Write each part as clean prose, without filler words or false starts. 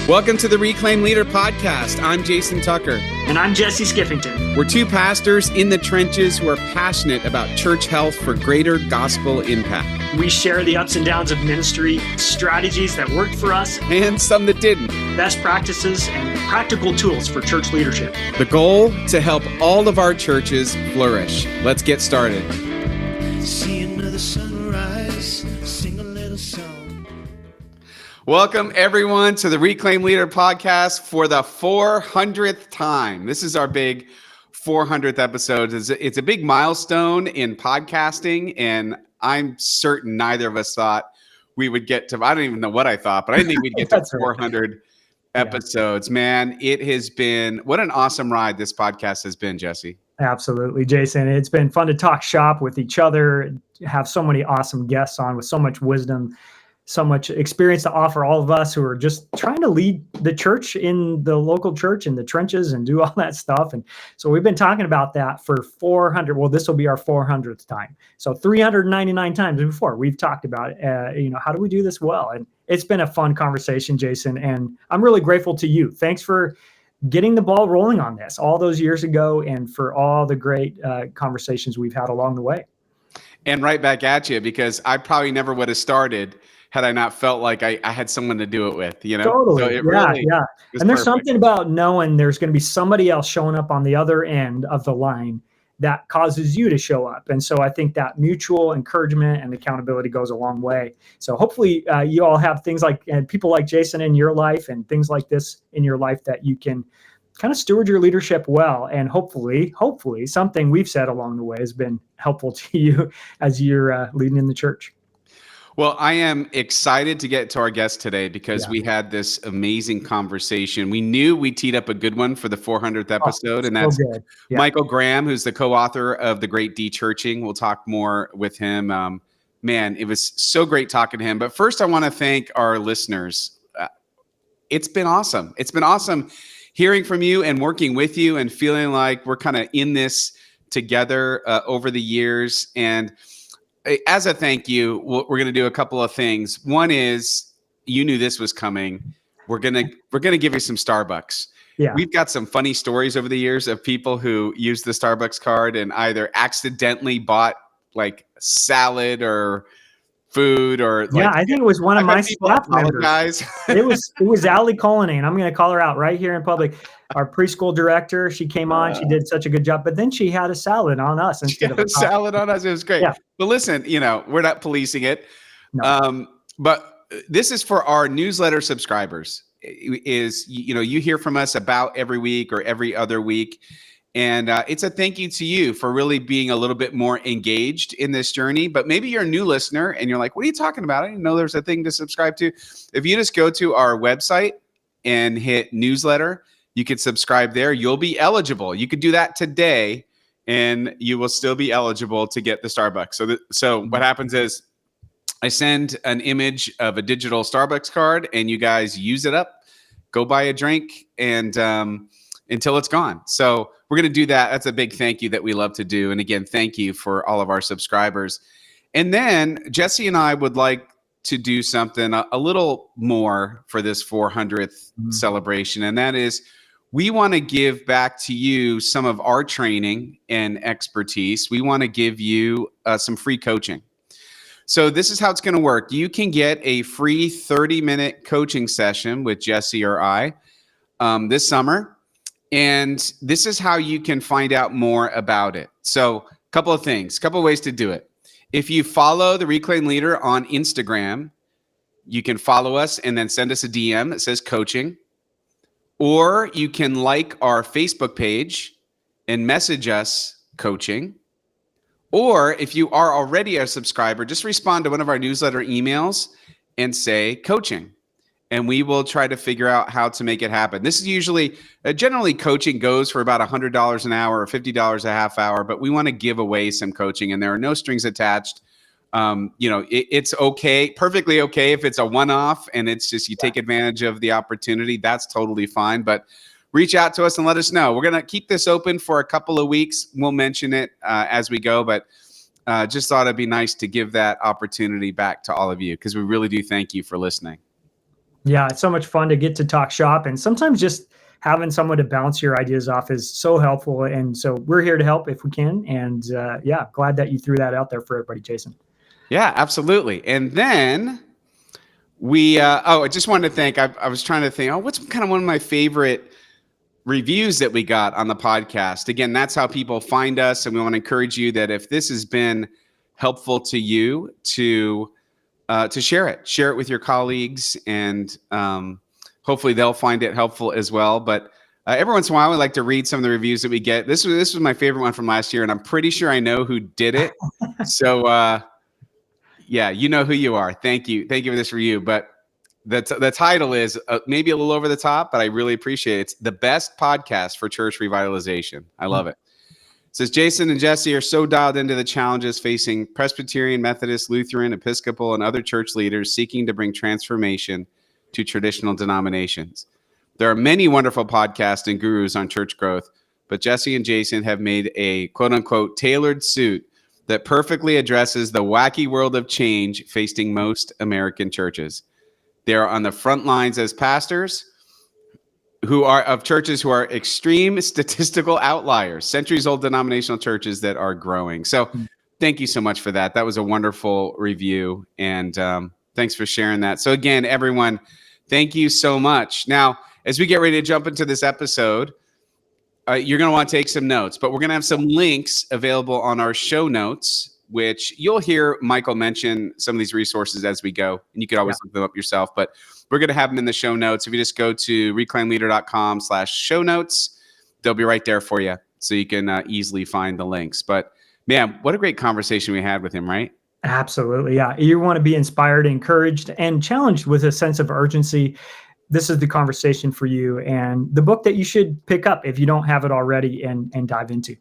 Welcome to the Reclaim Leader podcast. I'm Jason Tucker. And I'm Jesse Skiffington. We're two pastors in the trenches who are passionate about church health for greater gospel impact. We share the ups and downs of ministry, strategies that worked for us, and some that didn't. Best practices and practical tools for church leadership. The goal, to help all of our churches flourish. Let's get started. See another sunrise, sing a little song. Welcome, everyone, to the Reclaim Leader podcast for the 400th time. This is our big 400th episode. It's a big milestone in podcasting, and I'm certain neither of us thought we would get to, I don't even know what I thought, but I didn't think we'd get to 400 episodes. Man, it has been, what an awesome ride this podcast has been, Jesse. Absolutely, Jason. It's been fun to talk shop with each other, have so many awesome guests on with so much wisdom, so much experience to offer all of us who are just trying to lead the church in the local church in the trenches and do all that stuff. And so we've been talking about that for 400. Well, this will be our 400th time. So 399 times before we've talked about, how do we do this well? And it's been a fun conversation, Jason. And I'm really grateful to you. Thanks for getting the ball rolling on this all those years ago and for all the great conversations we've had along the way. And right back at you, because I probably never would have started had I not felt like I had someone to do it with, you know? Totally. So it really And there's something about knowing there's going to be somebody else showing up on the other end of the line that causes you to show up. And so I think that mutual encouragement and accountability goes a long way. So hopefully you all have things like, and people like Jason in your life and things like this in your life that you can kind of steward your leadership well. And hopefully something we've said along the way has been helpful to you as you're leading in the church. Well, I am excited to get to our guest today because we had this amazing conversation. We knew we teed up a good one for the 400th episode, and that's Michael Graham, who's the co-author of the Great DeChurching. We'll talk more with him. Man, it was so great talking to him. But first, I want to thank our listeners. It's been awesome. It's been awesome hearing from you and working with you and feeling like we're kind of in this together over the years. And as a thank you, we're going to do a couple of things. One is, you knew this was coming. We're going to give you some Starbucks. Yeah. We've got some funny stories over the years of people who used the Starbucks card and either accidentally bought like salad or food or I think it was one of my staff members. It was Allie Colony, and I'm going to call her out right here in public. Our preschool director, she came on. She did such a good job, but then she had a salad on us instead of a salad on us. It was great. Yeah. But listen, we're not policing it. No. But this is for our newsletter subscribers. You hear from us about every week or every other week. And it's a thank you to you for really being a little bit more engaged in this journey. But maybe you're a new listener and you're like, what are you talking about? I didn't know there's a thing to subscribe to. If you just go to our website and hit newsletter, you could subscribe there. You'll be eligible. You could do that today and you will still be eligible to get the Starbucks. So what happens is I send an image of a digital Starbucks card and you guys use it up, go buy a drink and until it's gone. So we're going to do that. That's a big thank you that we love to do. And again, thank you for all of our subscribers. And then Jesse and I would like to do something a little more for this 400th celebration. And that is, we want to give back to you some of our training and expertise. We want to give you some free coaching. So this is how it's going to work. You can get a free 30-minute coaching session with Jesse or I this summer. And this is how you can find out more about it. So a couple of things, a couple of ways to do it. If you follow the Reclaim Leader on Instagram, you can follow us and then send us a DM that says coaching. Or you can like our Facebook page and message us coaching. Or if you are already a subscriber, just respond to one of our newsletter emails and say coaching. And we will try to figure out how to make it happen. This is usually, generally coaching goes for about $100 an hour or $50 a half hour, but we want to give away some coaching and there are no strings attached. It's okay, perfectly okay if it's a one-off and it's just you take advantage of the opportunity. That's totally fine. But reach out to us and let us know. We're going to keep this open for a couple of weeks. We'll mention it as we go, but just thought it'd be nice to give that opportunity back to all of you because we really do thank you for listening. Yeah, it's so much fun to get to talk shop, and sometimes just having someone to bounce your ideas off is so helpful. And so we're here to help if we can. And yeah, glad that you threw that out there for everybody, Jason. Yeah, absolutely. And then I just wanted to thank, I was trying to think, what's kind of one of my favorite reviews that we got on the podcast. Again, that's how people find us. And we want to encourage you that if this has been helpful to you, to share it with your colleagues, and hopefully they'll find it helpful as well. But every once in a while, we like to read some of the reviews that we get. This was my favorite one from last year, and I'm pretty sure I know who did it. So yeah, you know who you are. Thank you for this review. But the title is maybe a little over the top, but I really appreciate it. It's the best podcast for church revitalization. I love it. It says, Jason and Jesse are so dialed into the challenges facing Presbyterian, Methodist, Lutheran, Episcopal, and other church leaders seeking to bring transformation to traditional denominations. There are many wonderful podcasts and gurus on church growth, but Jesse and Jason have made a quote-unquote tailored suit that perfectly addresses the wacky world of change facing most American churches. They are on the front lines as pastors of churches who are extreme statistical outliers, centuries-old denominational churches that are growing. So thank you so much for that. That was a wonderful review, and thanks for sharing that. So again, everyone, thank you so much. Now, as we get ready to jump into this episode, you're going to want to take some notes, but we're going to have some links available on our show notes, which you'll hear Michael mention some of these resources as we go, and you could always look them up yourself, but we're going to have them in the show notes. If you just go to reclaimleader.com/show notes, they'll be right there for you, so you can easily find the links. But man, what a great conversation we had with him, right? Absolutely. Yeah. You want to be inspired, encouraged, and challenged with a sense of urgency. This is the conversation for you, and the book that you should pick up if you don't have it already and dive into.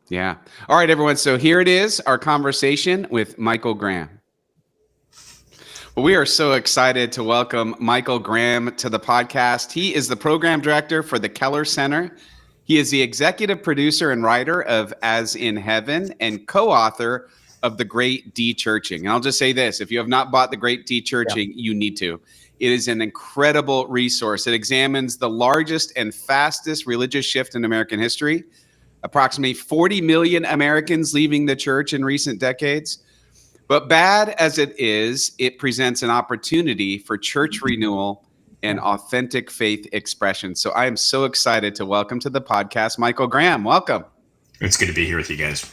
Yeah. All right, everyone. So here it is, our conversation with Michael Graham. Well, we are so excited to welcome Michael Graham to the podcast. He is the program director for the Keller Center. He is the executive producer and writer of As in Heaven and co-author of the Great DeChurching. And I'll just say this, if you have not bought the Great DeChurching, you need to. It is an incredible resource. It examines the largest and fastest religious shift in American history. Approximately 40 million Americans leaving the church in recent decades. But bad as it is, it presents an opportunity for church renewal and authentic faith expression. So I am so excited to welcome to the podcast, Michael Graham. Welcome. It's good to be here with you guys.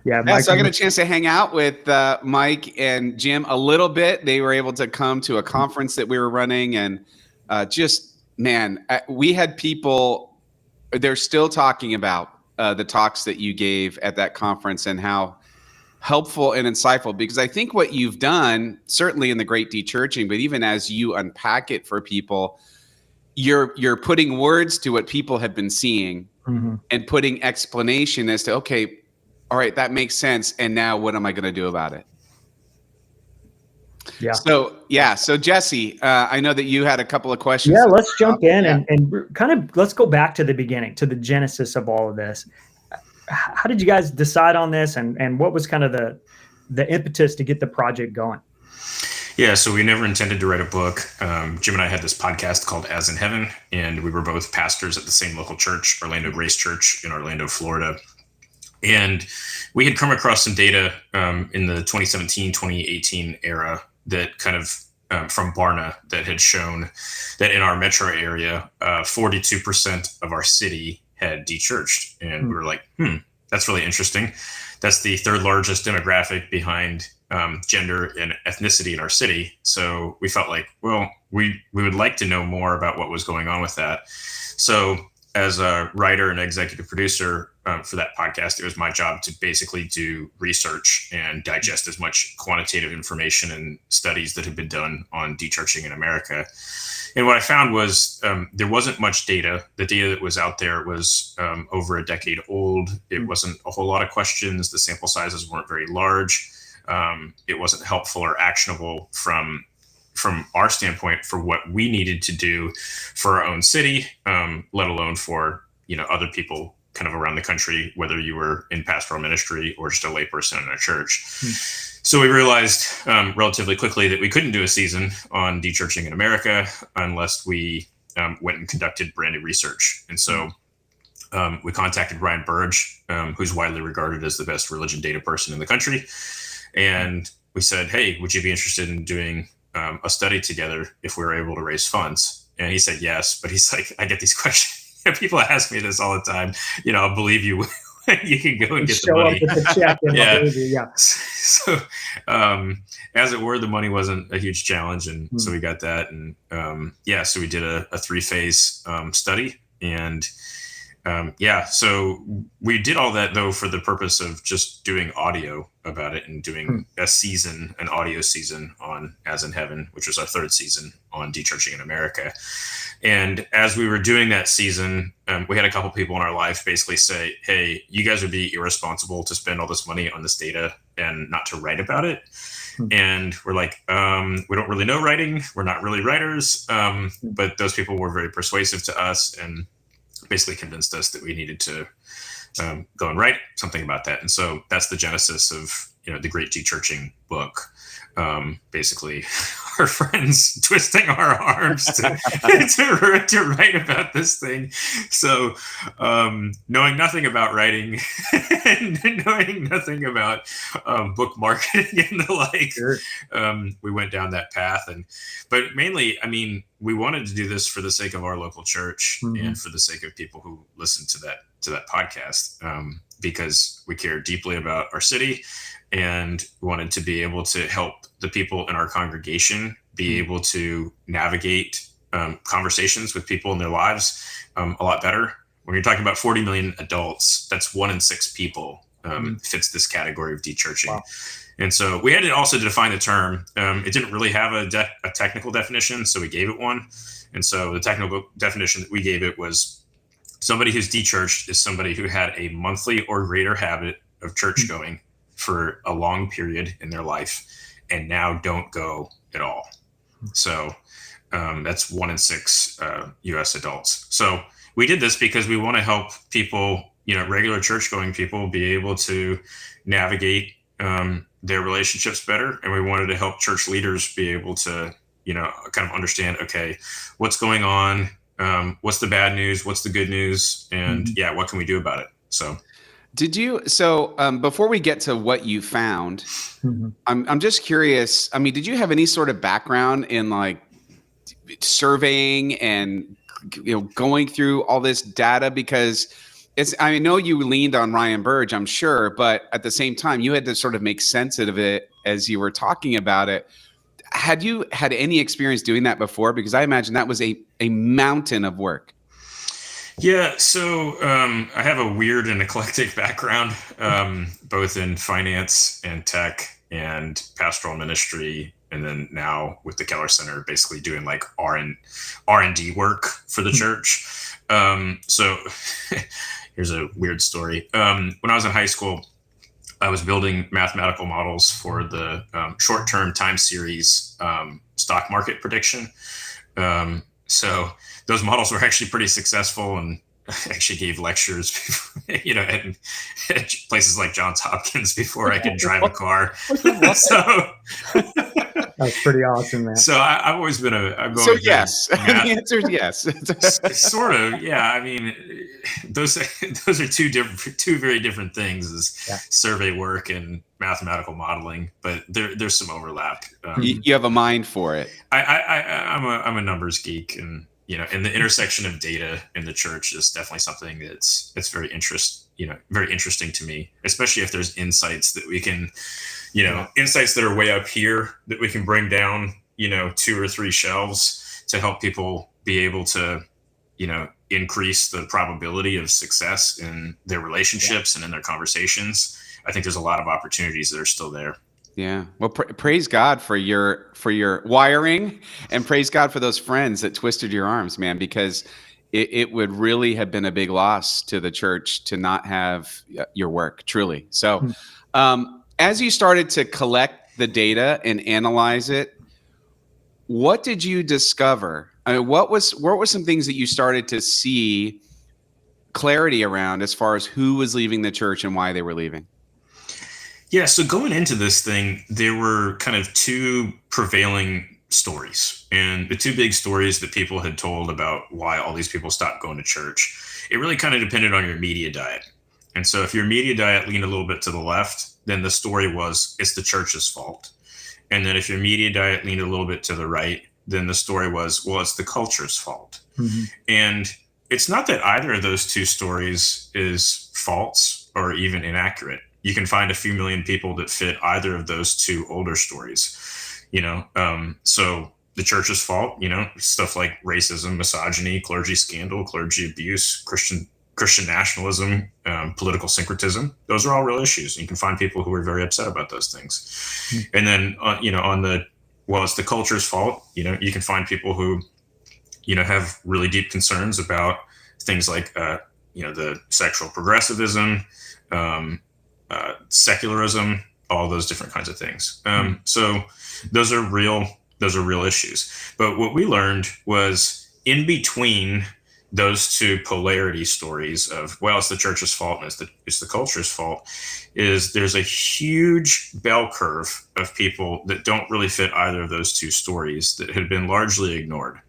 Yeah, so I got a chance to hang out with Mike and Jim a little bit. They were able to come to a conference that we were running, and we had people, they're still talking about the talks that you gave at that conference and how helpful and insightful, because I think what you've done, certainly in the Great DeChurching, but even as you unpack it for people, you're putting words to what people have been seeing and putting explanation as to, okay, all right, that makes sense. And now what am I going to do about it? Yeah. So Jesse, I know that you had a couple of questions. Yeah, let's jump in and kind of let's go back to the beginning, to the genesis of all of this. How did you guys decide on this, and what was kind of the impetus to get the project going? Yeah, so we never intended to write a book. Jim and I had this podcast called As in Heaven, and we were both pastors at the same local church, Orlando Grace Church in Orlando, Florida. And we had come across some data in the 2017, 2018 era that kind of from Barna that had shown that in our metro area, 42% of our city had dechurched. And we were like, that's really interesting. That's the third largest demographic behind gender and ethnicity in our city. So we felt like, well, we would like to know more about what was going on with that. So as a writer and executive producer for that podcast, it was my job to basically do research and digest as much quantitative information and studies that had been done on dechurching in America. And what I found was there wasn't much data. The data that was out there was over a decade old. It wasn't a whole lot of questions. The sample sizes weren't very large. It wasn't helpful or actionable from our standpoint for what we needed to do for our own city, let alone for other people kind of around the country, whether you were in pastoral ministry or just a layperson in a church. So we realized relatively quickly that we couldn't do a season on DeChurching in America unless we went and conducted brand new research. And so we contacted Brian Burge, who's widely regarded as the best religion data person in the country. And we said, hey, would you be interested in doing a study together if we were able to raise funds? And he said yes, but he's like, I get these questions. People ask me this all the time. I'll believe you. You can go and get the money. Show up with the check and yeah. I'll believe you. Yeah. So, as it were, the money wasn't a huge challenge, and so we got that, and so we did a 3-phase study, and so we did all that though for the purpose of just doing audio about it and doing an audio season on As in Heaven, which was our 3rd season on DeChurching in America. And as we were doing that season, we had a couple people in our life basically say, hey, you guys would be irresponsible to spend all this money on this data and not to write about it. And we're like, we don't really know writing. We're not really writers. But those people were very persuasive to us and basically convinced us that we needed to go and write something about that. And so that's the genesis of, the Great DeChurching book. Basically our friends twisting our arms to write about this thing. So knowing nothing about writing and knowing nothing about book marketing and the like, Sure. We went down that path. But mainly, we wanted to do this for the sake of our local church and for the sake of people who listen to that podcast, because we care deeply about our city and wanted to be able to help the people in our congregation be able to navigate conversations with people in their lives a lot better. When you're talking about 40 million adults, that's 1 in 6 people fits this category of DeChurching. Wow. And so we had to also define the term. It didn't really have a technical definition, so we gave it one. And so the technical definition that we gave it was somebody who's DeChurched is somebody who had a monthly or greater habit of church going for a long period in their life and now don't go at all. So that's 1 in 6 U.S. adults. So we did this because we want to help people, regular church going people be able to navigate their relationships better. And we wanted to help church leaders be able to, kind of understand, okay, what's going on? What's the bad news? What's the good news? And what can we do about it? So. Before we get to what you found, I'm just curious. Did you have any sort of background in like surveying and going through all this data? Because I know you leaned on Ryan Burge, I'm sure, but at the same time, you had to sort of make sense of it as you were talking about it. Had you had any experience doing that before? Because I imagine that was a mountain of work. Yeah, so I have a weird and eclectic background, both in finance and tech and pastoral ministry, and then now with the Keller Center, basically doing like R&D work for the church. So here's a weird story. When I was in high school, I was building mathematical models for the short-term time series stock market prediction. So those models were actually pretty successful, and I actually gave lectures, at places like Johns Hopkins before I could drive a car. So that's pretty awesome, man. So I've always been yes. The answer is yes. Sort of, yeah. Those are two very different things, is survey work and mathematical modeling, but there's some overlap. You have a mind for it. I'm a numbers geek, and and the intersection of data in the church is definitely something that's very interesting to me, especially if there's insights that we can, insights that are way up here that we can bring down, 2 or 3 shelves to help people be able to, increase the probability of success in their relationships and in their conversations. I think there's a lot of opportunities that are still there. Yeah. Well, praise God for your wiring, and praise God for those friends that twisted your arms, man, because it would really have been a big loss to the church to not have your work, truly. So as you started to collect the data and analyze it, what did you discover? What were some things that you started to see clarity around as far as who was leaving the church and why they were leaving? Yeah, so going into this thing, there were kind of two prevailing stories. And the two big stories that people had told about why all these people stopped going to church, it really kind of depended on your media diet. And so if your media diet leaned a little bit to the left, then the story was it's the church's fault. And then if your media diet leaned a little bit to the right, then the story was, well, it's the culture's fault. Mm-hmm. And it's not that either of those two stories is false or even inaccurate. You can find a few million people that fit either of those two older stories, so the church's fault, stuff like racism, misogyny, clergy scandal, clergy abuse, Christian nationalism, political syncretism. Those are all real issues. You can find people who are very upset about those things. Mm-hmm. And then, it's the culture's fault. You can find people who, have really deep concerns about things like, the sexual progressivism, secularism, all those different kinds of things. So those are real issues. But what we learned was in between those two polarity stories of, well, it's the church's fault and it's the culture's fault, is there's a huge bell curve of people that don't really fit either of those two stories that had been largely ignored.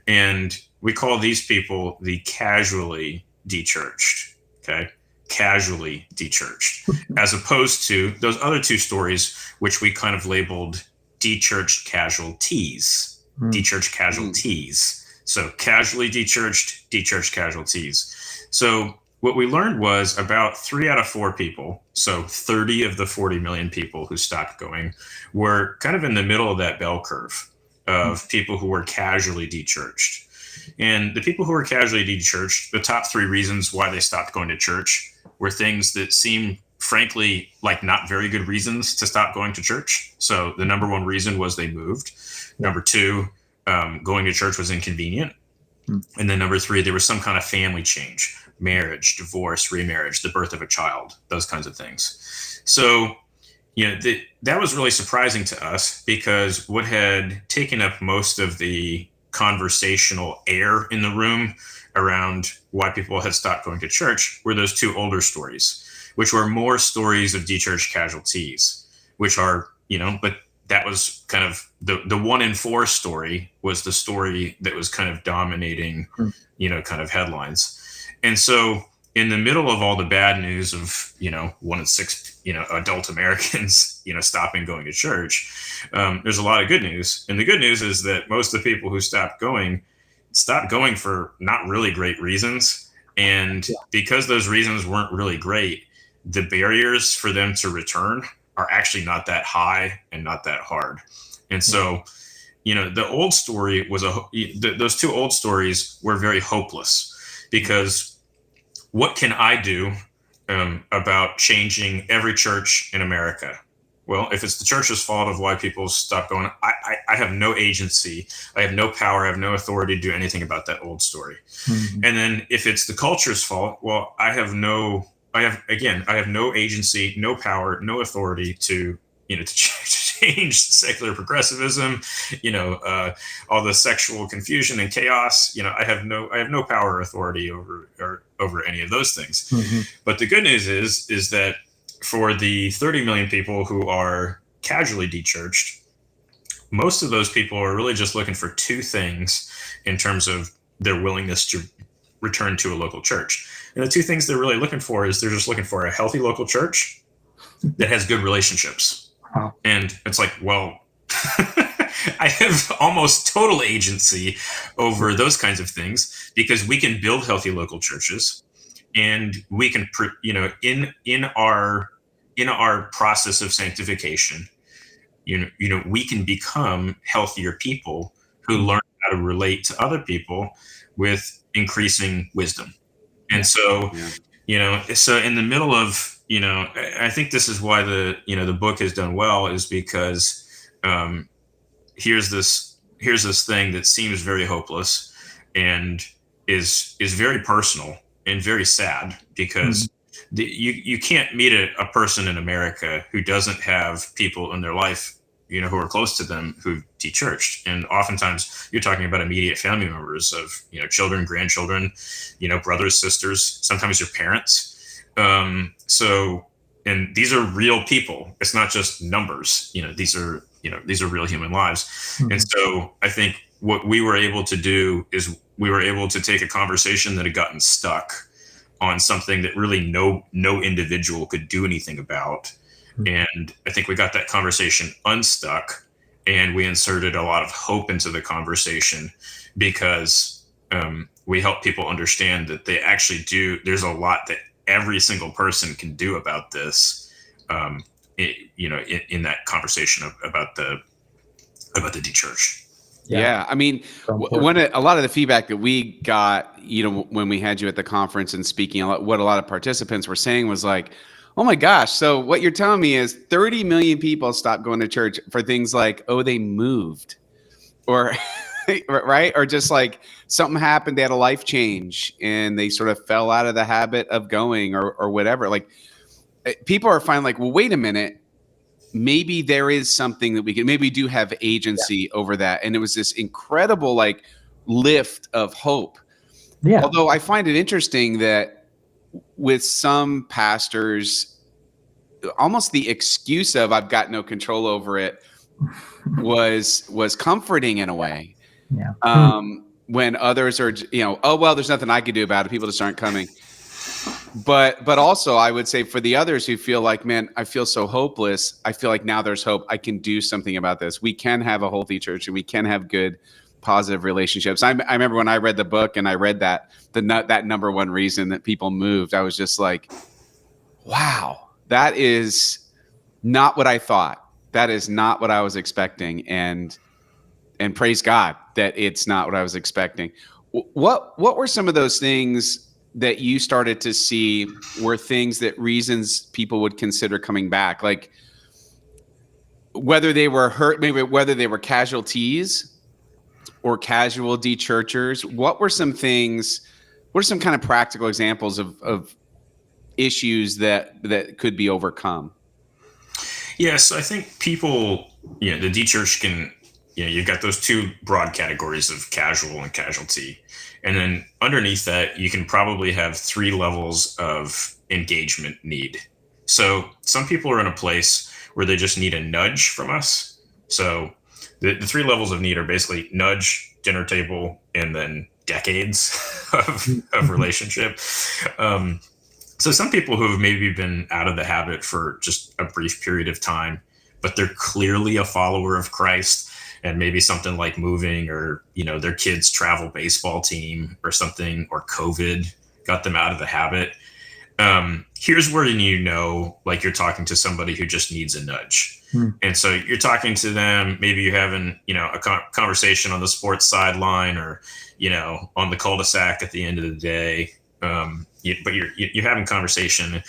And we call these people the casually dechurched, okay? Casually dechurched, as opposed to those other two stories, which we kind of labeled dechurched casualties, dechurched casualties. So casually dechurched, dechurched casualties. So what we learned was about 3 out of 4 people, so 30 of the 40 million people who stopped going, were kind of in the middle of that bell curve of people who were casually dechurched. And the people who were casually dechurched, the top 3 reasons why they stopped going to church were things that seem, frankly, like not very good reasons to stop going to church. So the number 1 reason was they moved. Number 2, going to church was inconvenient. And then number 3, there was some kind of family change, marriage, divorce, remarriage, the birth of a child, those kinds of things. So, that was really surprising to us, because what had taken up most of the conversational air in the room around why people had stopped going to church were those 2 older stories, which were more stories of dechurched casualties, which are, but that was kind of the 1 in 4 story was the story that was kind of dominating, kind of headlines. And so in the middle of all the bad news of, 1 in 6, adult Americans, stopping going to church, there's a lot of good news. And the good news is that most of the people who stopped going for not really great reasons. And because those reasons weren't really great, the barriers for them to return are actually not that high and not that hard. And so, the old story was those 2 old stories were very hopeless, because what can I do about changing every church in America? Well, if it's the church's fault of why people stop going, I have no agency, I have no power, I have no authority to do anything about that old story. Mm-hmm. And then if it's the culture's fault, well, I have no agency, no power, no authority to change secular progressivism, all the sexual confusion and chaos. I have no power or authority over any of those things. Mm-hmm. But the good news is that for the 30 million people who are casually dechurched, most of those people are really just looking for 2 things in terms of their willingness to return to a local church. And the 2 things they're really looking for is they're just looking for a healthy local church that has good relationships. Wow. And it's like, well, I have almost total agency over those kinds of things, because we can build healthy local churches, and we can, in our process of sanctification, we can become healthier people who learn how to relate to other people with increasing wisdom. And so, so in the middle of, I think this is why the book has done well, is because here's this thing that seems very hopeless and is very personal and very sad, because you can't meet a person in America who doesn't have people in their life, who are close to them who de-churched. And oftentimes you're talking about immediate family members of, children, grandchildren, brothers, sisters, sometimes your parents. And these are real people. It's not just numbers. These are real human lives. Mm-hmm. And so I think what we were able to do is we were able to take a conversation that had gotten stuck on something that really no individual could do anything about. Mm-hmm. And I think we got that conversation unstuck, and we inserted a lot of hope into the conversation because we help people understand that they actually do. There's a lot that every single person can do about this, in that conversation about the de-church. Yeah. I mean, a lot of the feedback that we got, when we had you at the conference and speaking, what a lot of participants were saying was like, oh my gosh. So what you're telling me is 30 million people stopped going to church for things like, oh, they moved, or right. Or just like something happened. They had a life change and they sort of fell out of the habit of going or whatever. Like people are finally like, well, wait a minute. Maybe there is something that maybe we do have agency over that. And it was this incredible like lift of hope. Yeah. Although I find it interesting that with some pastors, almost the excuse of I've got no control over it was comforting in a way. Yeah. When others are, oh, well, there's nothing I could do about it. People just aren't coming. But also I would say for the others who feel like, man, I feel so hopeless. I feel like now there's hope. I can do something about this. We can have a healthy church and we can have good, positive relationships. I remember when I read the book and I read that number one reason that people moved, I was just like, wow, that is not what I thought. That is not what I was expecting. And praise God that it's not what I was expecting. What were some of those things that you started to see were things that reasons people would consider coming back? Like whether they were hurt, maybe whether they were casualties or casual de-churchers, what are some kind of practical examples of issues that could be overcome? Yeah, so I think people, the de-church can, you've got those two broad categories of casual and casualty. And then underneath that, you can probably have three levels of engagement need. So some people are in a place where they just need a nudge from us. So the three levels of need are basically nudge, dinner table, and then decades of relationship. So some people who have maybe been out of the habit for just a brief period of time, but they're clearly a follower of Christ, and maybe something like moving or, their kids' travel baseball team or something, or COVID got them out of the habit. Here's where like you're talking to somebody who just needs a nudge. And so you're talking to them, maybe you're having, a conversation on the sports sideline or, on the cul-de-sac at the end of the day. But you're having conversation.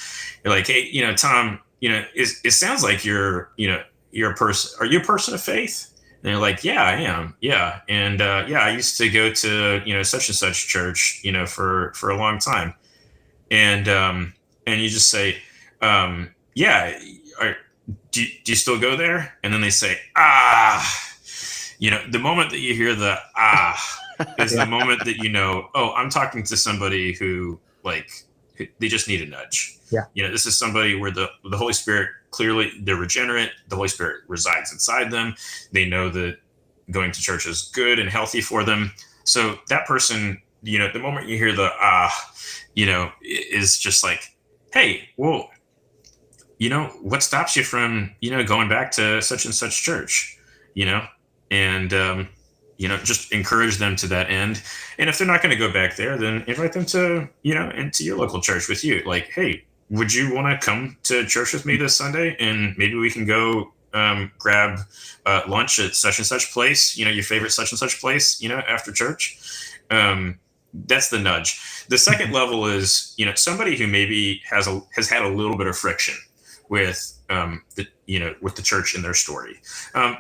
You're like, hey, Tom, it sounds like you're a person. Are you a person of faith? And they're like, yeah, I am. Yeah. And, I used to go to, such and such church, for a long time. And you just say, yeah, do you still go there? And then they say, the moment that you hear the, is the moment that, I'm talking to somebody who they just need a nudge. Yeah. This is somebody where the Holy Spirit, clearly they're regenerate. The Holy Spirit resides inside them. They know that going to church is good and healthy for them. So that person, the moment you hear the, is just like, hey, well, what stops you from, going back to such and such church, and, just encourage them to that end. And if they're not going to go back there, then invite them to, into your local church with you. Like, hey, would you want to come to church with me this Sunday? And maybe we can go grab lunch at such and such place, your favorite such and such place, after church. That's the nudge. The second level is, somebody who maybe has had a little bit of friction with with the church in their story.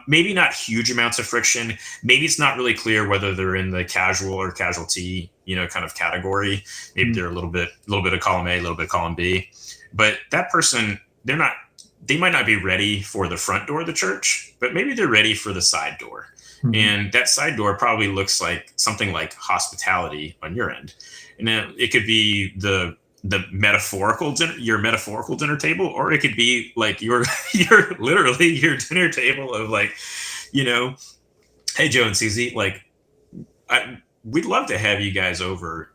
Maybe not huge amounts of friction. Maybe it's not really clear whether they're in the casual or casualty, kind of category. Maybe they're a little bit of column A, a little bit of column B. But that person, they're they might not be ready for the front door of the church, but maybe they're ready for the side door. Mm-hmm. And that side door probably looks like something like hospitality on your end. And then it could be the metaphorical dinner, your metaphorical dinner table, or it could be like your literally your dinner table of like, hey, Joe and Susie, like, we'd love to have you guys over,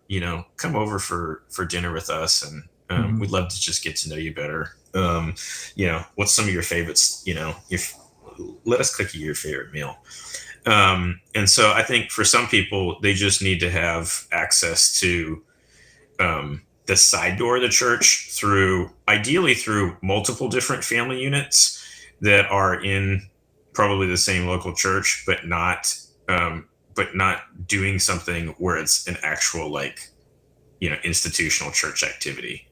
come over for dinner with us. And mm-hmm. we'd love to just get to know you better. What's some of your favorites, let us cook you your favorite meal. And so I think for some people, they just need to have access to the side door of the church ideally through multiple different family units that are in probably the same local church, but not doing something where it's an actual institutional church activity.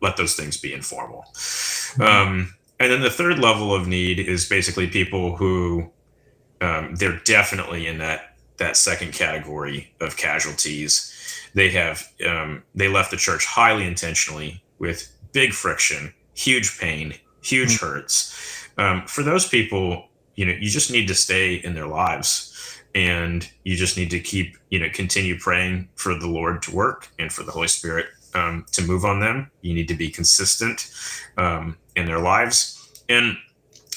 Let those things be informal. Mm-hmm. And then the third level of need is basically people who they're definitely in that second category of casualties. They left the church highly intentionally with big friction, huge pain, huge mm-hmm. hurts. For those people, you just need to stay in their lives, and you just need to keep, continue praying for the Lord to work and for the Holy Spirit to move on them. You need to be consistent in their lives. And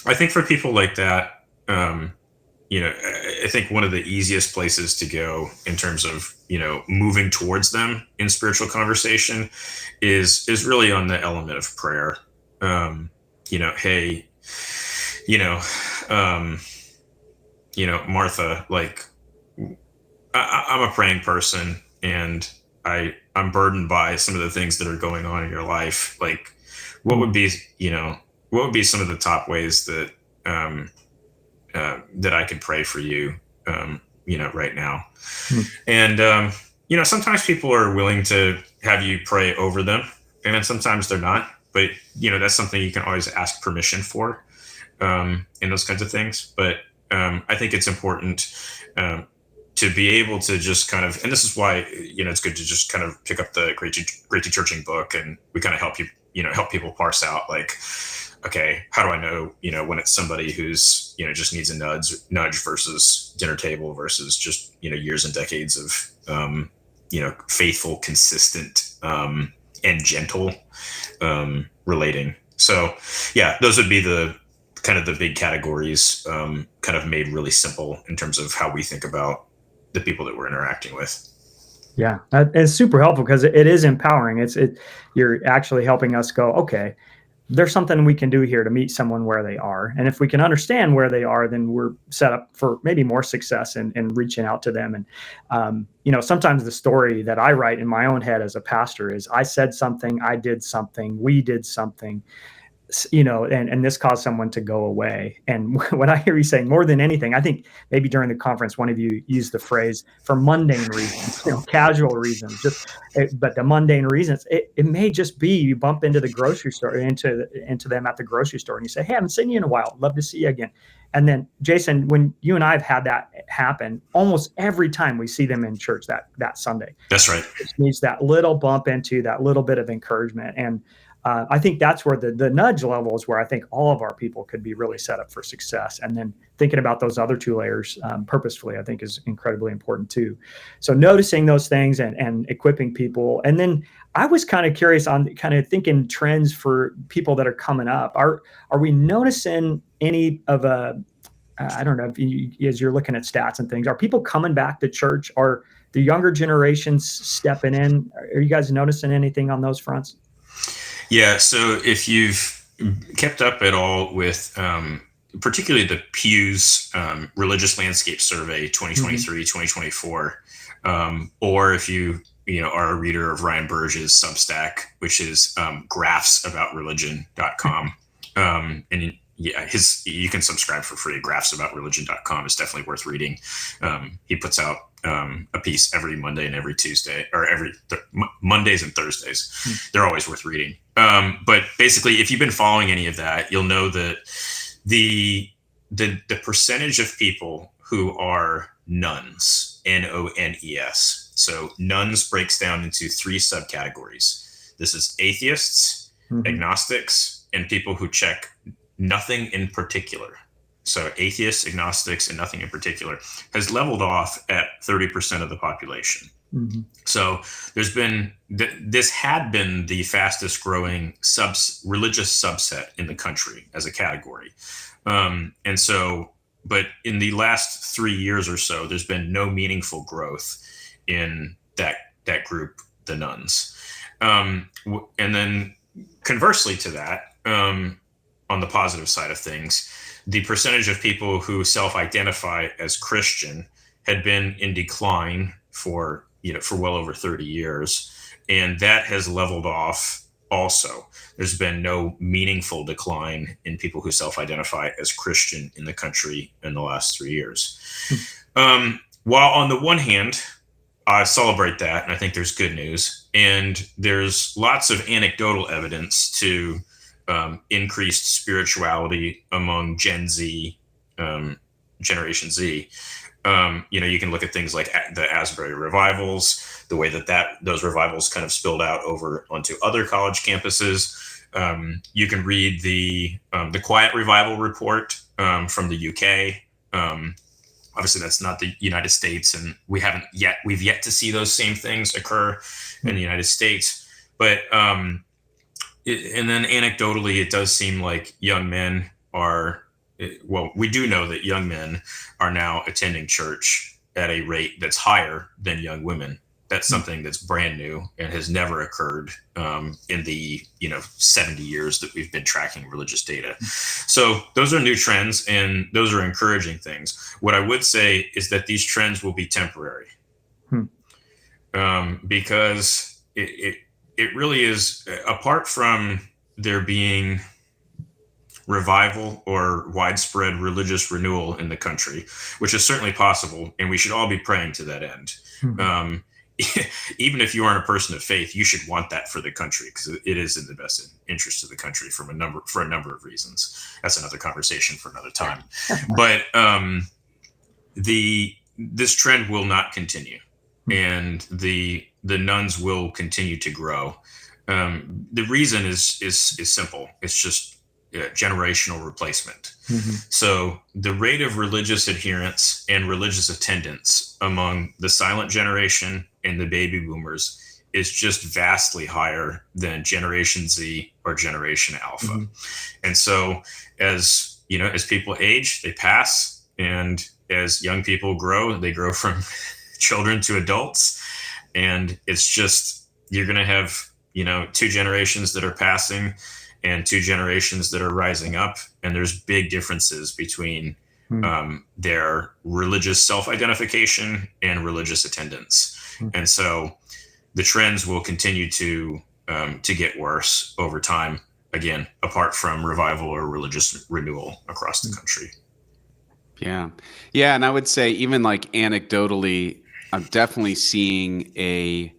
I think for people like that, I think one of the easiest places to go in terms of, moving towards them in spiritual conversation is really on the element of prayer. Hey, Martha, like, I'm a praying person, and I'm burdened by some of the things that are going on in your life. Like, what would be some of the top ways that that I could pray for you, right now. And, sometimes people are willing to have you pray over them, and then sometimes they're not, but, that's something you can always ask permission for, and those kinds of things. But, I think it's important, to be able to just kind of, and this is why, it's good to just kind of pick up the Great DeChurching book, and we kind of help people parse out, like, okay, how do I know, when it's somebody who's, just needs a nudge versus dinner table versus just, years and decades of, faithful, consistent, and gentle, relating. So yeah, those would be the kind of the big categories, kind of made really simple in terms of how we think about the people that we're interacting with. Yeah, it's super helpful because it is empowering. You're actually helping us go, okay, there's something we can do here to meet someone where they are. And if we can understand where they are, then we're set up for maybe more success in reaching out to them. And, sometimes the story that I write in my own head as a pastor is I said something, I did something, we did something, and this caused someone to go away. And what I hear you saying more than anything, I think maybe during the conference, one of you used the phrase for mundane reasons, casual reasons, but the mundane reasons, it may just be you bump into the grocery store, into them at the grocery store, and you say, hey, I haven't seen you in a while. Love to see you again. And then Jason, when you and I have had that happen, almost every time we see them in church that Sunday. That's right. It needs that little bump into that little bit of encouragement. And I think that's where the nudge level is where I think all of our people could be really set up for success. And then thinking about those other two layers purposefully, I think is incredibly important too. So noticing those things and equipping people. And then I was kind of curious on kind of thinking trends for people that are coming up. Are we noticing any of I don't know, as you're looking at stats and things, are people coming back to church? Are the younger generations stepping in? Are you guys noticing anything on those fronts? Yeah. So if you've kept up at all with particularly the Pew's Religious Landscape Survey 2023, 2024, or if you are a reader of Ryan Burge's Substack, which is graphsaboutreligion.com. And you can subscribe for free. Graphsaboutreligion.com is definitely worth reading. He puts out a piece every Monday and every Tuesday, or every Mondays and Thursdays. They're always worth reading. But basically, if you've been following any of that, you'll know that the percentage of people who are nuns, NONES. So nuns breaks down into three subcategories. This is atheists, agnostics, and people who check nothing in particular, so atheists, agnostics, and nothing in particular, has leveled off at 30% of the population. Mm-hmm. So there's been this had been the fastest growing religious subset in the country as a category, and so, but in the last 3 years or so, there's been no meaningful growth in that group, the nuns, and then conversely to that, on the positive side of things, the percentage of people who self-identify as Christian had been in decline for well over 30 years. And that has leveled off also. There's been no meaningful decline in people who self-identify as Christian in the country in the last 3 years. While on the one hand, I celebrate that, and I think there's good news. And there's lots of anecdotal evidence to increased spirituality among Gen Z, Generation Z. You can look at things like the Asbury revivals, the way that those revivals kind of spilled out over onto other college campuses. You can read the Quiet Revival report from the UK. Obviously, that's not the United States, and we've yet to see those same things occur in the United States. But and then anecdotally, it does seem like young men are. Well, we do know that young men are now attending church at a rate that's higher than young women. That's something that's brand new and has never occurred in the 70 years that we've been tracking religious data. So those are new trends, and those are encouraging things. What I would say is that these trends will be temporary, because it really is, apart from there being revival or widespread religious renewal in the country, which is certainly possible, and we should all be praying to that end. Even if you aren't a person of faith, you should want that for the country, because it is in the best interest of the country for a number of reasons. That's another conversation for another time. But this trend will not continue, and the nuns will continue to grow. The reason is simple. It's just generational replacement. So the rate of religious adherence and religious attendance among the silent generation and the baby boomers is just vastly higher than Generation Z or Generation Alpha. And so as people age, they pass, and as young people grow, they grow from children to adults. And it's just, you're going to have, 2 generations that are passing and 2 generations that are rising up. And there's big differences between their religious self-identification and religious attendance. And so the trends will continue to get worse over time, again, apart from revival or religious renewal across the country. Yeah. And I would say, even like anecdotally, I'm definitely seeing a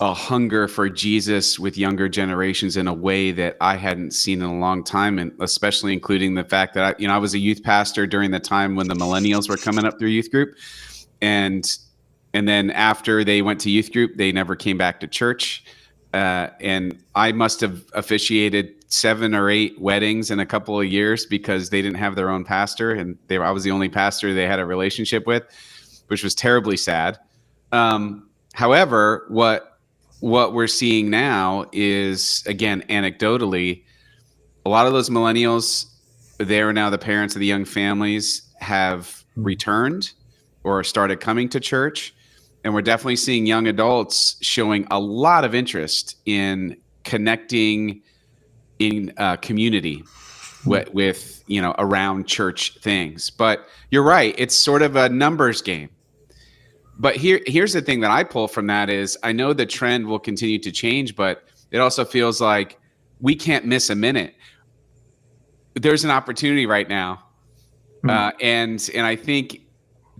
hunger for Jesus with younger generations in a way that I hadn't seen in a long time, and especially including the fact that I was a youth pastor during the time when the millennials were coming up through youth group, and then after they went to youth group, they never came back to church, and I must have officiated 7 or 8 weddings in a couple of years because they didn't have their own pastor, and I was the only pastor they had a relationship with, which was terribly sad. However, what we're seeing now is, again, anecdotally, a lot of those millennials, they are now the parents of the young families, have returned or started coming to church. And we're definitely seeing young adults showing a lot of interest in connecting in community with around church things. But you're right, it's sort of a numbers game. But here's the thing that I pull from that is, I know the trend will continue to change, but it also feels like we can't miss a minute. There's an opportunity right now. And I think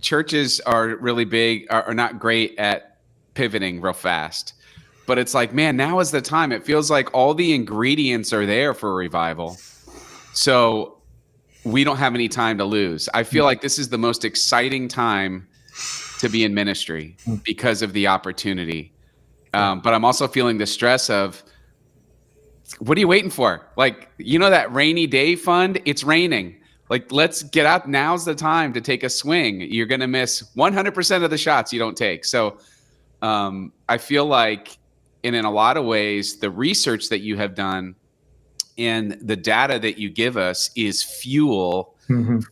churches are really big, are not great at pivoting real fast. But it's like, man, now is the time. It feels like all the ingredients are there for a revival. So we don't have any time to lose. I feel like this is the most exciting time to be in ministry because of the opportunity. But I'm also feeling the stress of What are you waiting for? Like, that rainy day fund, it's raining. Like, let's get out. Now's the time to take a swing. You're going to miss 100% of the shots you don't take. So I feel like, and in a lot of ways, the research that you have done and the data that you give us is fuel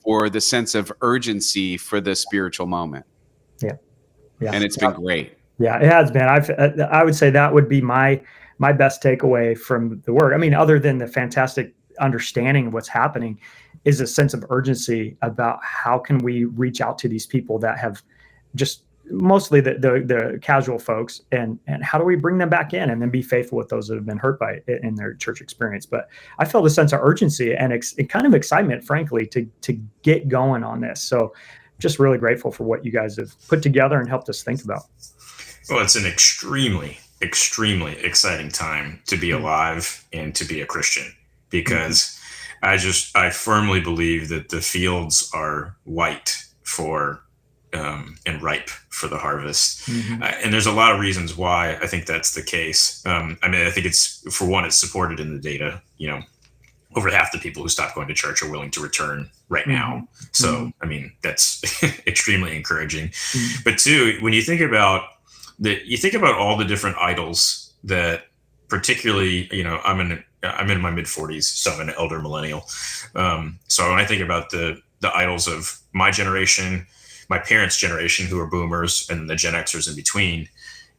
for the sense of urgency for the spiritual moment. Yeah. And it's been great. Yeah, it has been. I would say that would be my best takeaway from the work. I mean, other than the fantastic understanding of what's happening, is a sense of urgency about how can we reach out to these people that have just mostly the casual folks, and how do we bring them back in and then be faithful with those that have been hurt by it in their church experience. But I felt a sense of urgency and kind of excitement, frankly, to get going on this. So just really grateful for what you guys have put together and helped us think about. Well, it's an extremely, extremely exciting time to be alive and to be a Christian, because I firmly believe that the fields are white for and ripe for the harvest. And there's a lot of reasons why I think that's the case. I mean, I think it's, for one, it's supported in the data. Over half the people who stop going to church are willing to return right now. So, I mean, that's extremely encouraging. But two, when you think about all the different idols that, particularly, I'm in my mid 40s, so I'm an elder millennial. So when I think about the idols of my generation, my parents' generation, who are boomers, and the Gen Xers in between,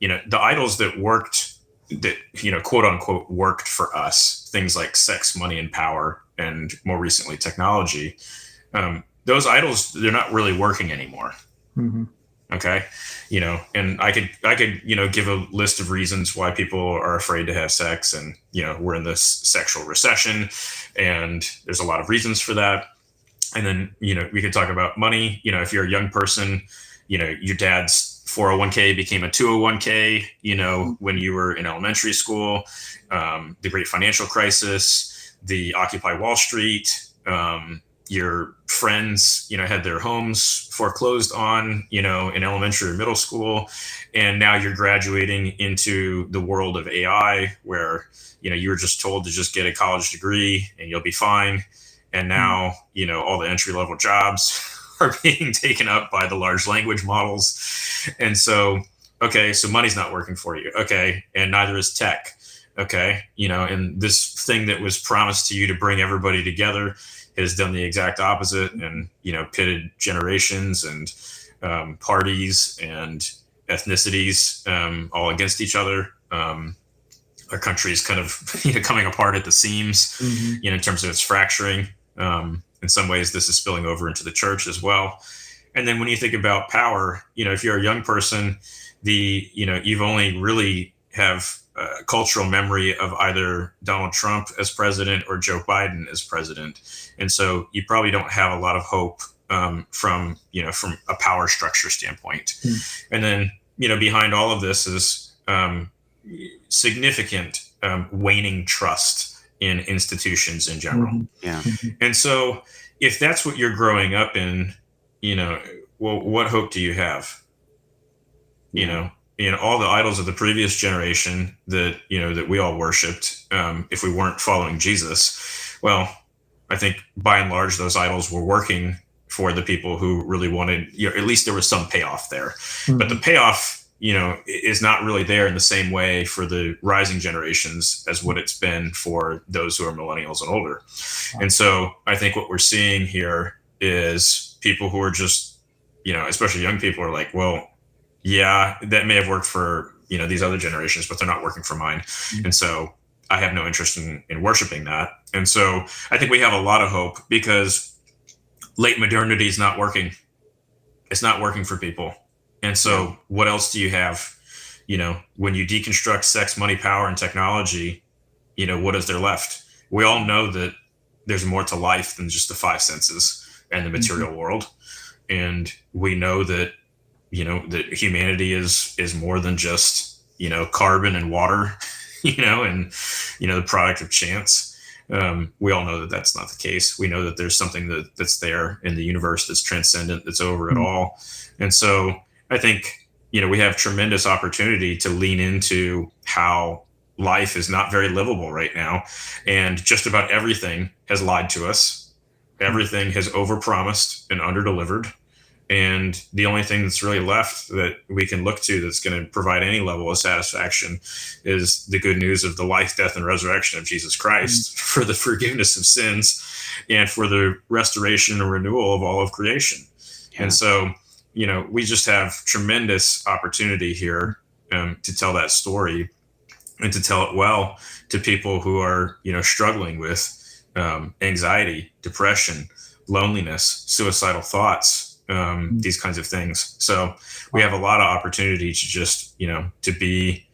the idols that worked, that, quote unquote, worked for us, things like sex, money, and power, and more recently technology, those idols, they're not really working anymore. Okay. And I could, give a list of reasons why people are afraid to have sex, and, we're in this sexual recession, and there's a lot of reasons for that. And then, we could talk about money. If you're a young person, your dad's 401k became a 201k, when you were in elementary school, the great financial crisis, the Occupy Wall Street, your friends, had their homes foreclosed on, in elementary or middle school. And now you're graduating into the world of AI, where, you were just told to just get a college degree and you'll be fine. And now, all the entry-level jobs are being taken up by the large language models. And so, okay, so money's not working for you. Okay. And neither is tech. Okay. And this thing that was promised to you to bring everybody together has done the exact opposite, and, pitted generations and parties and ethnicities all against each other. Our country is kind of, coming apart at the seams, in terms of its fracturing. In some ways, this is spilling over into the church as well. And then when you think about power, if you're a young person, you've only really have a cultural memory of either Donald Trump as president or Joe Biden as president. And so you probably don't have a lot of hope from a power structure standpoint. And then, behind all of this is significant waning trust in institutions in general. And so if that's what you're growing up in, well, what hope do you have? All the idols of the previous generation that, that we all worshiped, if we weren't following Jesus, well, I think by and large, those idols were working for the people who really wanted, at least there was some payoff there. But the payoff, is not really there in the same way for the rising generations as what it's been for those who are millennials and older. And so I think what we're seeing here is people who are just, especially young people, are like, well, yeah, that may have worked for, these other generations, but they're not working for mine. And so I have no interest in worshiping that. And so I think we have a lot of hope, because late modernity is not working. It's not working for people. And so what else do you have? When you deconstruct sex, money, power, and technology, what is there left? We all know that there's more to life than just the five senses and the material world. And we know that, that humanity is more than just, carbon and water, and, the product of chance. We all know that that's not the case. We know that there's something that's there in the universe that's transcendent, that's over it all. And so I think, we have tremendous opportunity to lean into how life is not very livable right now, and just about everything has lied to us. Everything has overpromised and underdelivered. And the only thing that's really left that we can look to that's going to provide any level of satisfaction is the good news of the life, death, and resurrection of Jesus Christ for the forgiveness of sins and for the restoration and renewal of all of creation. Yeah. And so, we just have tremendous opportunity here to tell that story and to tell it well to people who are, struggling with anxiety, depression, loneliness, suicidal thoughts, these kinds of things. So we have a lot of opportunity to just, to be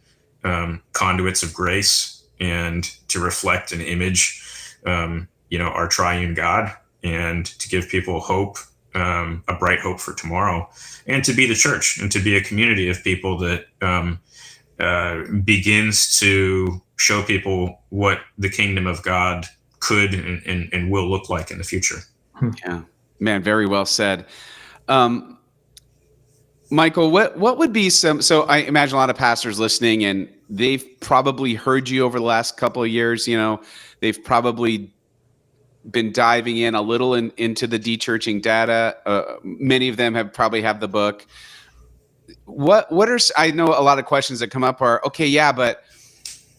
conduits of grace and to reflect and image, our triune God, and to give people hope, a bright hope for tomorrow, and to be the church and to be a community of people that begins to show people what the kingdom of God could and will look like in the future. Yeah, man, very well said. Michael, what would be so I imagine a lot of pastors listening, and they've probably heard you over the last couple of years. They've probably been diving in a little into the DeChurching data. Many of them probably have the book. What are, I know a lot of questions that come up are, okay, yeah, but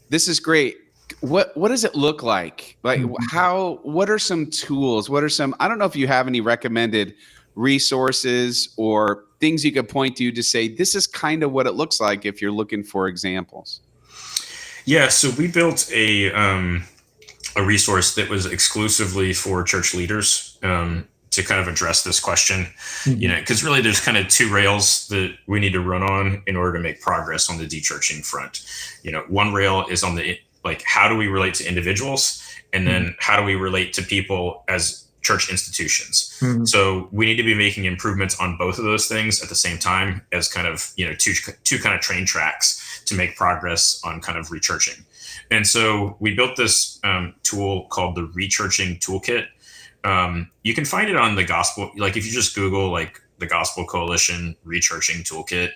this is great. What does it look like? Like what are some tools? I don't know if you have any recommended resources or things you could point to say, this is kind of what it looks like if you're looking for examples. Yeah. So we built a resource that was exclusively for church leaders, to kind of address this question, because really there's kind of two rails that we need to run on in order to make progress on the DeChurching front. One rail is on the, how do we relate to individuals? And then how do we relate to people as church institutions? So we need to be making improvements on both of those things at the same time as kind of, two kind of train tracks to make progress on kind of rechurching. And so we built this tool called the Rechurching Toolkit. You can find it on the Gospel. If you just Google the Gospel Coalition Rechurching Toolkit,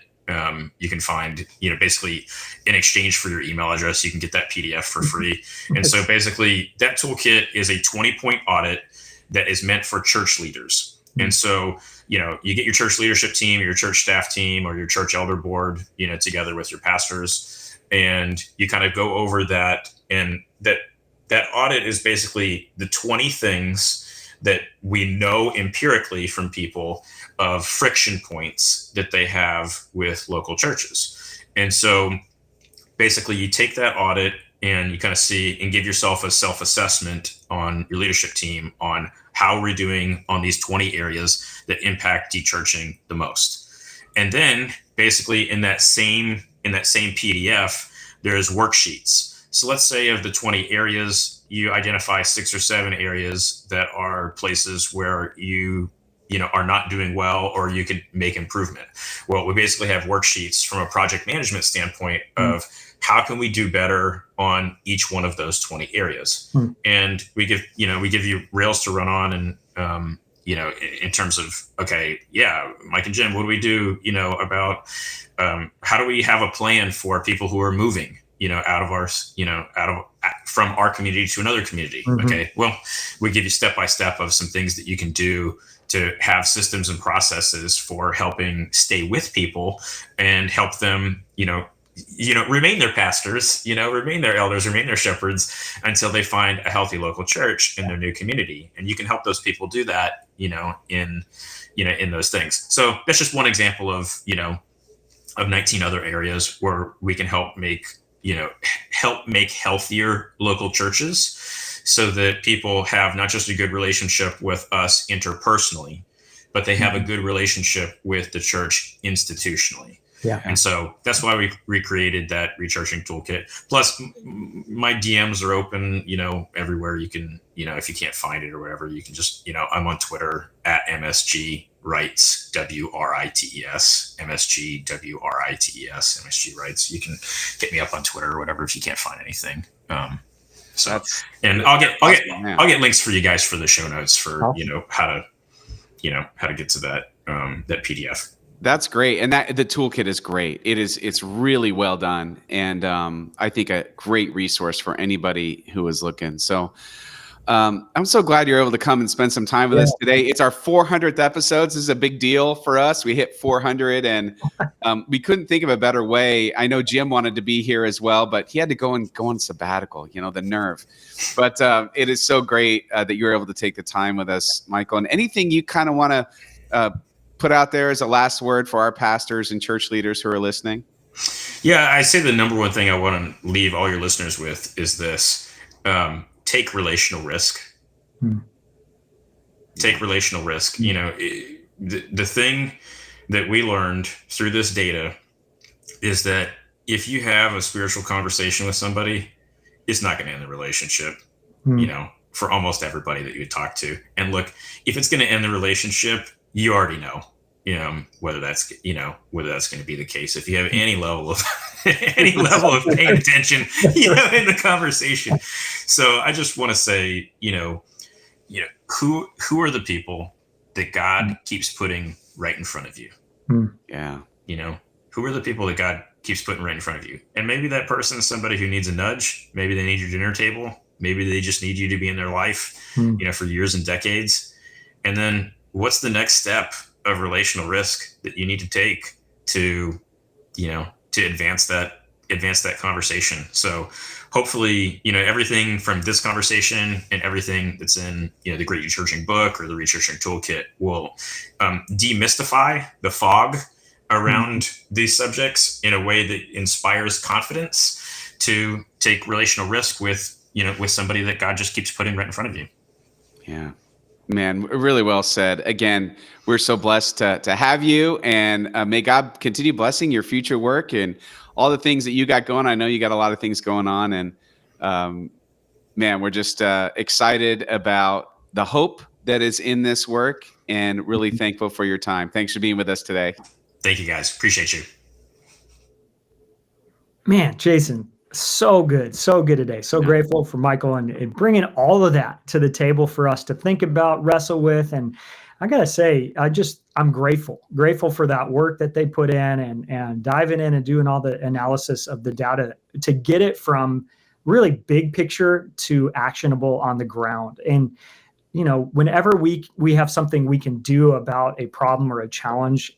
you can find, basically in exchange for your email address, you can get that PDF for free. And so basically that toolkit is a 20-point audit that is meant for church leaders. And so, you get your church leadership team, your church staff team, or your church elder board, together with your pastors, and you kind of go over that. And that audit is basically the 20 things that we know empirically from people of friction points that they have with local churches. And so basically you take that audit and you kind of see and give yourself a self-assessment on your leadership team on how we're doing on these 20 areas that impact DeChurching the most. And then basically in that same PDF, there's worksheets. So let's say of the 20 areas, you identify 6 or 7 areas that are places where you are not doing well or you could make improvement. Well, we basically have worksheets from a project management standpoint of how can we do better on each one of those 20 areas. And we give you rails to run on and, in terms of, okay, yeah, Mike and Jim, what do we do, about how do we have a plan for people who are moving, from our community to another community. Okay. Well, we give you step-by-step of some things that you can do to have systems and processes for helping stay with people and help them, remain their pastors, remain their elders, remain their shepherds until they find a healthy local church in their new community. And you can help those people do that, in those things. So that's just one example of 19 other areas where we can help make healthier local churches so that people have not just a good relationship with us interpersonally, but they have a good relationship with the church institutionally. Yeah. And so that's why we recreated that Rechurching Toolkit. Plus my DMs are open, everywhere you can, if you can't find it or whatever, you can just, I'm on Twitter at MSG Writes, WRITES, MSG WRITES, MSG Writes. You can hit me up on Twitter or whatever if you can't find anything. I'll get links for you guys for the show notes for, how to get to that, that PDF. That's great. And that the toolkit is great. It's really well done. And I think a great resource for anybody who is looking. So I'm so glad you're able to come and spend some time with us today. It's our 400th episode. This is a big deal for us. We hit 400 and we couldn't think of a better way. I know Jim wanted to be here as well, but he had to go on sabbatical, the nerve. But it is so great that you're able to take the time with us, Michael. And anything you kind of want to put out there as a last word for our pastors and church leaders who are listening? Yeah, I say the number one thing I want to leave all your listeners with is this. Take relational risk. Take relational risk. The thing that we learned through this data is that if you have a spiritual conversation with somebody, it's not going to end the relationship, for almost everybody that you talk to. And look, if it's going to end the relationship, you already know, whether that's going to be the case. If you have any level of paying attention, in the conversation. So I just want to say, who are the people that God keeps putting right in front of you? Yeah. Who are the people that God keeps putting right in front of you? And maybe that person is somebody who needs a nudge. Maybe they need your dinner table. Maybe they just need you to be in their life, for years and decades. And then what's the next step of relational risk that you need to take to advance that conversation? So hopefully, everything from this conversation and everything that's in, the Great DeChurching book or the DeChurching toolkit will demystify the fog around these subjects in a way that inspires confidence to take relational risk with somebody that God just keeps putting right in front of you. Yeah. Man, really well said. Again, we're so blessed to have you, and may God continue blessing your future work and all the things that you got going. I know you got a lot of things going on, and man, we're just excited about the hope that is in this work, and really thankful for your time. Thanks for being with us today. Thank you, guys. Appreciate you. Man, Jason, so good today. So grateful for Michael and bringing all of that to the table for us to think about, wrestle with. And I got to say, I'm grateful for that work that they put in and diving in and doing all the analysis of the data to get it from really big picture to actionable on the ground. And, whenever we have something we can do about a problem or a challenge,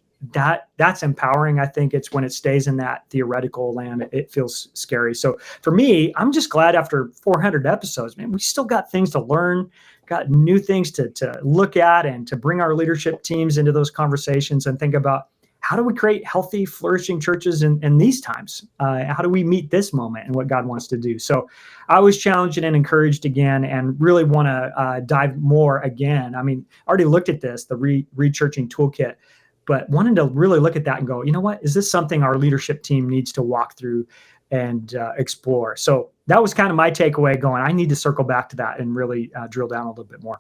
that's empowering. I think it's when it stays in that theoretical land, it feels scary. So for me, I'm just glad after 400 episodes, man, we still got things to learn, got new things to look at, and to bring our leadership teams into those conversations and think about how do we create healthy, flourishing churches in these times? How do we meet this moment and what God wants to do? So I was challenged and encouraged again, and really want to dive more again. I mean, I already looked at this, the DeChurching toolkit, but wanted to really look at that and go, you know what, is this something our leadership team needs to walk through and explore? So that was kind of my takeaway going, I need to circle back to that and really drill down a little bit more.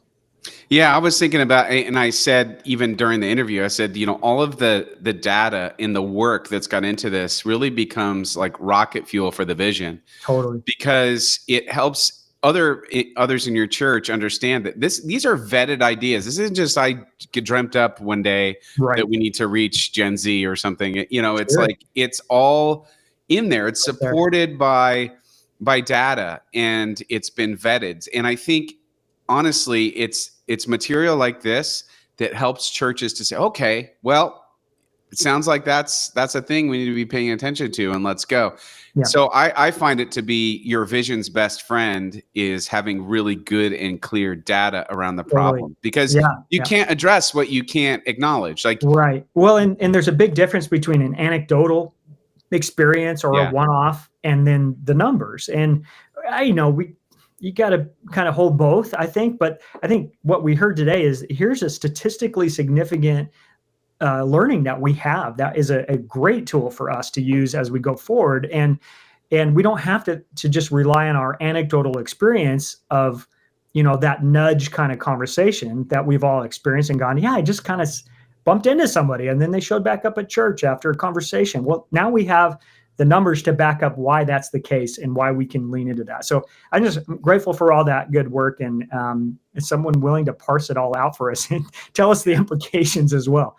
Yeah, I was thinking about, and I said, even during the interview, I said, all of the data and the work that's got into this really becomes like rocket fuel for the vision. Totally. Because it helps others in your church understand that these are vetted ideas. This isn't just I dreamt up one day that we need to reach Gen Z or something. It's like it's all in there. It's supported by data, and it's been vetted. And I think honestly, it's material like this that helps churches to say, okay, well, it sounds like that's a thing we need to be paying attention to, and let's go. Yeah. So I find it to be your vision's best friend is having really good and clear data around the problem, because you can't address what you can't acknowledge. Right. Well, and there's a big difference between an anecdotal experience or a one-off and then the numbers. And you got to kind of hold both, I think. But I think what we heard today is here's a statistically significant learning that we have that is a great tool for us to use as we go forward. And we don't have to just rely on our anecdotal experience of, that nudge kind of conversation that we've all experienced and gone, I just kind of bumped into somebody and then they showed back up at church after a conversation. Well, now we have the numbers to back up why that's the case and why we can lean into that. So I'm just grateful for all that good work and someone willing to parse it all out for us and tell us the implications as well.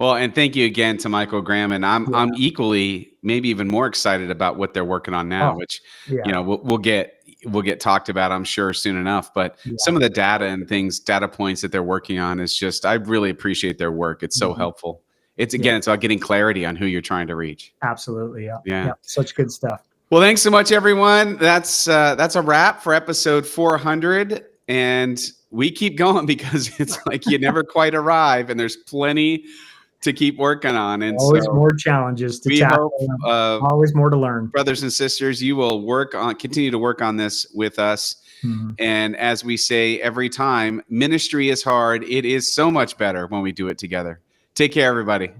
Well, and thank you again to Michael Graham. And I'm equally, maybe even more excited about what they're working on now, which, we'll get talked about, I'm sure, soon enough. But some of the data and data points that they're working on is just, I really appreciate their work. It's so helpful. It's about getting clarity on who you're trying to reach. Absolutely. Yeah. Such good stuff. Well, thanks so much, everyone. That's a wrap for episode 400. And we keep going because it's like you never quite arrive, and there's plenty to keep working on. And always more challenges to tackle. Always more to learn. Brothers and sisters, you will continue to work on this with us. And as we say every time, ministry is hard. It is so much better when we do it together. Take care, everybody.